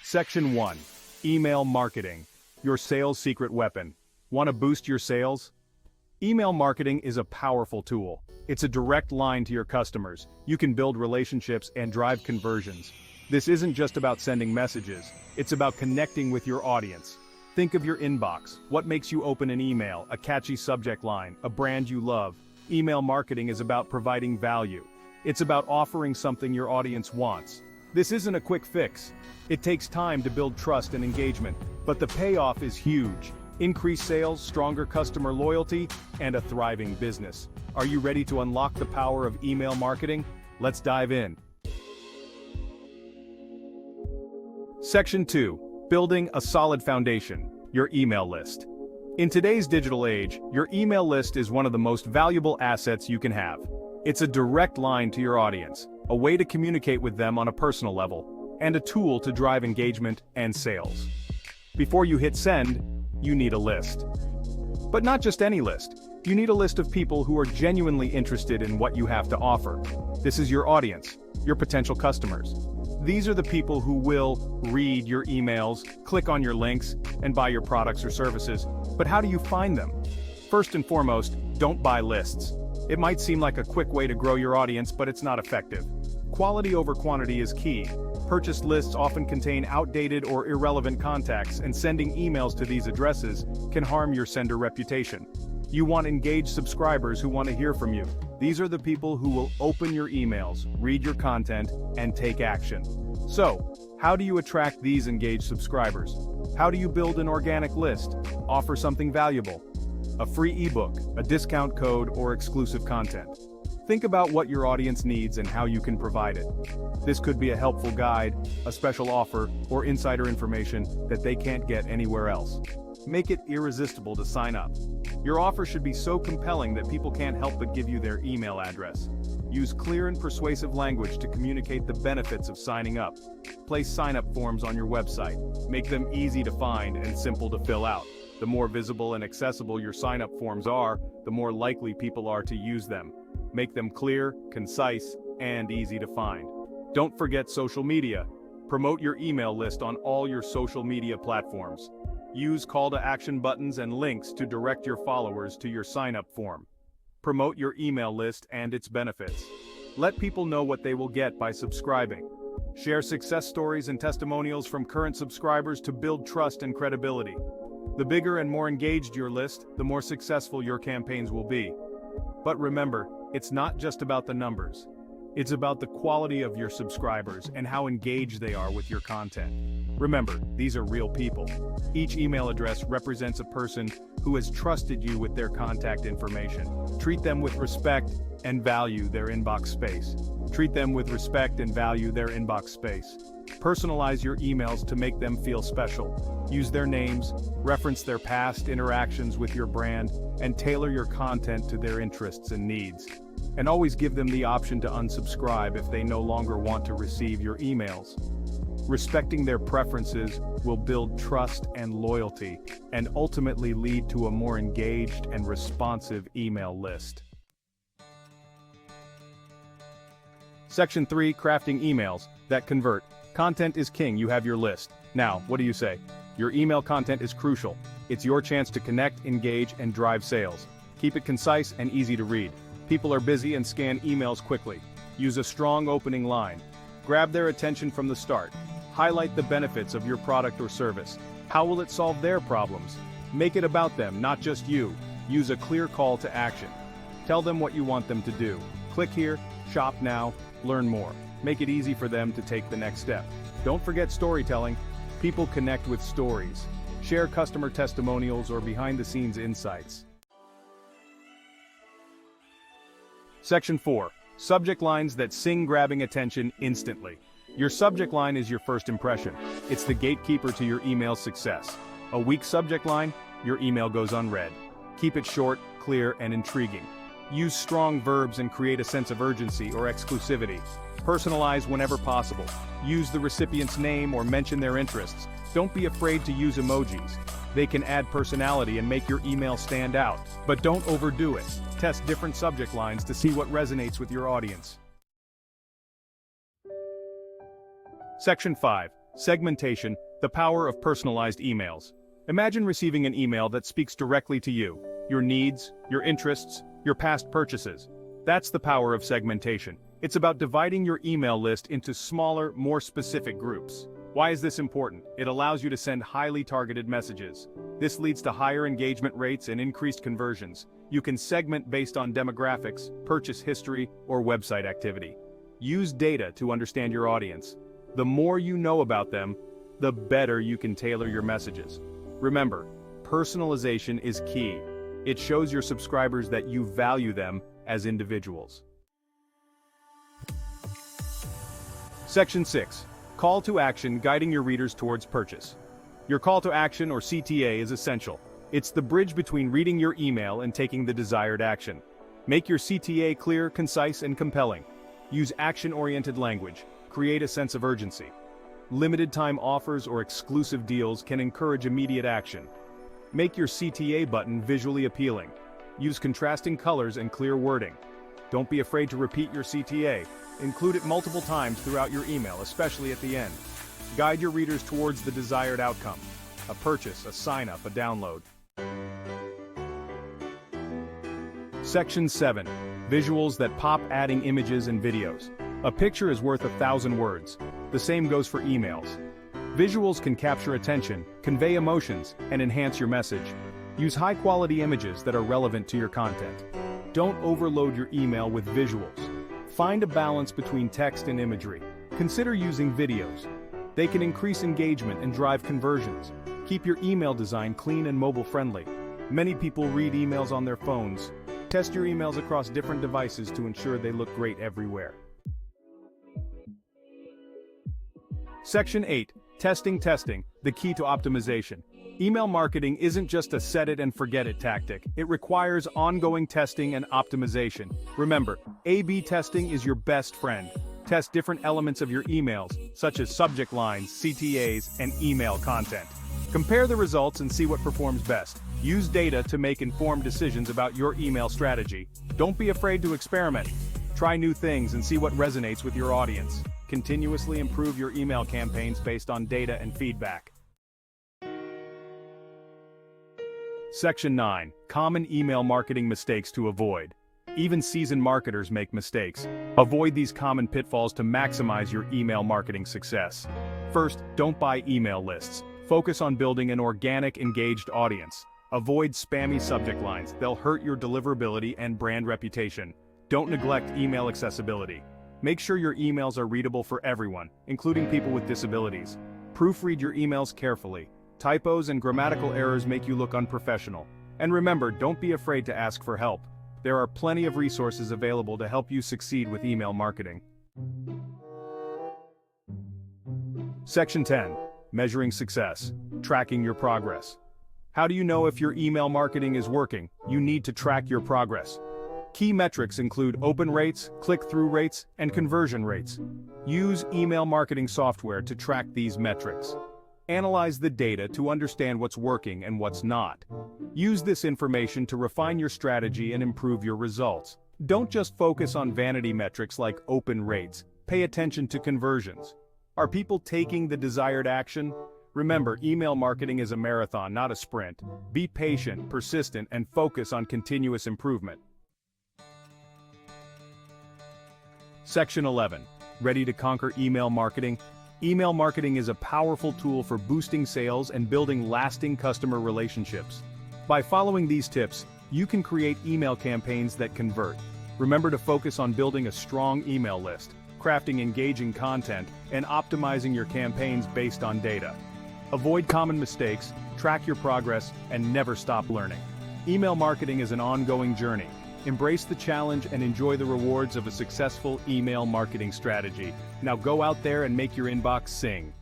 Section 1. Email marketing. Your sales secret weapon. Want to boost your sales? Email marketing is a powerful tool. It's a direct line to your customers. You can build relationships and drive conversions. This isn't just about sending messages. It's about connecting with your audience. Think of your inbox. What makes you open an email? A catchy subject line, a brand you love. Email marketing is about providing value. It's about offering something your audience wants. This isn't a quick fix. It takes time to build trust and engagement, but the payoff is huge. Increased sales, stronger customer loyalty, and a thriving business. Are you ready to unlock the power of email marketing? Let's dive in. Section 2. Building a solid foundation. Your email list. In today's digital age, your email list is one of the most valuable assets you can have. It's a direct line to your audience, a way to communicate with them on a personal level, and a tool to drive engagement and sales. Before you hit send, you need a list. But not just any list. You need a list of people who are genuinely interested in what you have to offer. This is your audience, your potential customers. These are the people who will read your emails, click on your links, and buy your products or services. But how do you find them? First and foremost, don't buy lists. It might seem like a quick way to grow your audience, but it's not effective. Quality over quantity is key. Purchased lists often contain outdated or irrelevant contacts, and sending emails to these addresses can harm your sender reputation. You want engaged subscribers who want to hear from you. These are the people who will open your emails, read your content, and take action. So, how do you attract these engaged subscribers? How do you build an organic list? Offer something valuable. A free ebook, a discount code, or exclusive content. Think about what your audience needs and how you can provide it. This could be a helpful guide, a special offer, or insider information that they can't get anywhere else. Make it irresistible to sign up. Your offer should be so compelling that people can't help but give you their email address. Use clear and persuasive language to communicate the benefits of signing up. Place sign-up forms on your website. Make them easy to find and simple to fill out. The more visible and accessible your sign-up forms are, the more likely people are to use them. Make them clear, concise, and easy to find. Don't forget social media. Promote your email list on all your social media platforms. Use call-to-action buttons and links to direct your followers to your sign-up form. Promote your email list and its benefits. Let people know what they will get by subscribing. Share success stories and testimonials from current subscribers to build trust and credibility. The bigger and more engaged your list, the more successful your campaigns will be. But remember, it's not just about the numbers. It's about the quality of your subscribers and how engaged they are with your content. Remember, these are real people. Each email address represents a person who has trusted you with their contact information. Treat them with respect and value their inbox space. Treat them with respect and value their inbox space. Personalize your emails to make them feel special. Use their names, reference their past interactions with your brand, and tailor your content to their interests and needs. And always give them the option to unsubscribe if they no longer want to receive your emails. Respecting their preferences will build trust and loyalty, and ultimately lead to a more engaged and responsive email list. Section 3. Crafting emails that convert. Content is king. You have your list. Now, what do you say? Your email content is crucial. It's your chance to connect, engage, and drive sales. Keep it concise and easy to read. People are busy and scan emails quickly. Use a strong opening line. Grab their attention from the start. Highlight the benefits of your product or service. How will it solve their problems? Make it about them, not just you. Use a clear call to action. Tell them what you want them to do. Click here, shop now, learn more. Make it easy for them to take the next step. Don't forget storytelling. People connect with stories. Share customer testimonials or behind-the-scenes insights. Section 4. Subject lines that sing, grabbing attention instantly. Your subject line is your first impression. It's the gatekeeper to your email success. A weak subject line, your email goes unread. Keep it short, clear, and intriguing. Use strong verbs and create a sense of urgency or exclusivity. Personalize whenever possible. Use the recipient's name or mention their interests. Don't be afraid to use emojis. They can add personality and make your email stand out. But don't overdo it. Test different subject lines to see what resonates with your audience. Section 5. Segmentation, the power of personalized emails. Imagine receiving an email that speaks directly to you, your needs, your interests, your past purchases. That's the power of segmentation. It's about dividing your email list into smaller, more specific groups. Why is this important? It allows you to send highly targeted messages. This leads to higher engagement rates and increased conversions. You can segment based on demographics, purchase history, or website activity. Use data to understand your audience. The more you know about them, the better you can tailor your messages. Remember, personalization is key. It shows your subscribers that you value them as individuals. Section 6. Call to action guiding your readers towards purchase. Your call to action or CTA is essential. It's the bridge between reading your email and taking the desired action. Make your CTA clear, concise, and compelling. Use action-oriented language. Create a sense of urgency. Limited time offers or exclusive deals can encourage immediate action. Make your CTA button visually appealing. Use contrasting colors and clear wording. Don't be afraid to repeat your CTA. Include it multiple times throughout your email, especially at the end. Guide your readers towards the desired outcome: a purchase, a sign-up, a download. Section 7. Visuals that pop, adding images and videos. A picture is worth 1,000 words. The same goes for emails. Visuals can capture attention, convey emotions, and enhance your message. Use high-quality images that are relevant to your content. Don't overload your email with visuals. Find a balance between text and imagery. Consider using videos. They can increase engagement and drive conversions. Keep your email design clean and mobile-friendly. Many people read emails on their phones. Test your emails across different devices to ensure they look great everywhere. Section 8. Testing, the key to optimization. Email marketing isn't just a set-it-and-forget-it tactic. It requires ongoing testing and optimization. Remember, A/B testing is your best friend. Test different elements of your emails, such as subject lines, CTAs, and email content. Compare the results and see what performs best. Use data to make informed decisions about your email strategy. Don't be afraid to experiment. Try new things and see what resonates with your audience. Continuously improve your email campaigns based on data and feedback. Section 9. Common email marketing mistakes to avoid. Even seasoned marketers make mistakes. Avoid these common pitfalls to maximize your email marketing success. First, don't buy email lists. Focus on building an organic, engaged audience. Avoid spammy subject lines. They'll hurt your deliverability and brand reputation. Don't neglect email accessibility. Make sure your emails are readable for everyone, including people with disabilities. Proofread your emails carefully. Typos and grammatical errors make you look unprofessional. And remember, don't be afraid to ask for help. There are plenty of resources available to help you succeed with email marketing. Section 10. Measuring success. Tracking your progress. How do you know if your email marketing is working? You need to track your progress. Key metrics include open rates, click-through rates, and conversion rates. Use email marketing software to track these metrics. Analyze the data to understand what's working and what's not. Use this information to refine your strategy and improve your results. Don't just focus on vanity metrics like open rates. Pay attention to conversions. Are people taking the desired action? Remember, email marketing is a marathon, not a sprint. Be patient, persistent, and focus on continuous improvement. Section 11. Ready to conquer email marketing? Email marketing is a powerful tool for boosting sales and building lasting customer relationships. By following these tips, you can create email campaigns that convert. Remember to focus on building a strong email list, crafting engaging content, and optimizing your campaigns based on data. Avoid common mistakes, track your progress, and never stop learning. Email marketing is an ongoing journey. Embrace the challenge and enjoy the rewards of a successful email marketing strategy. Now go out there and make your inbox sing.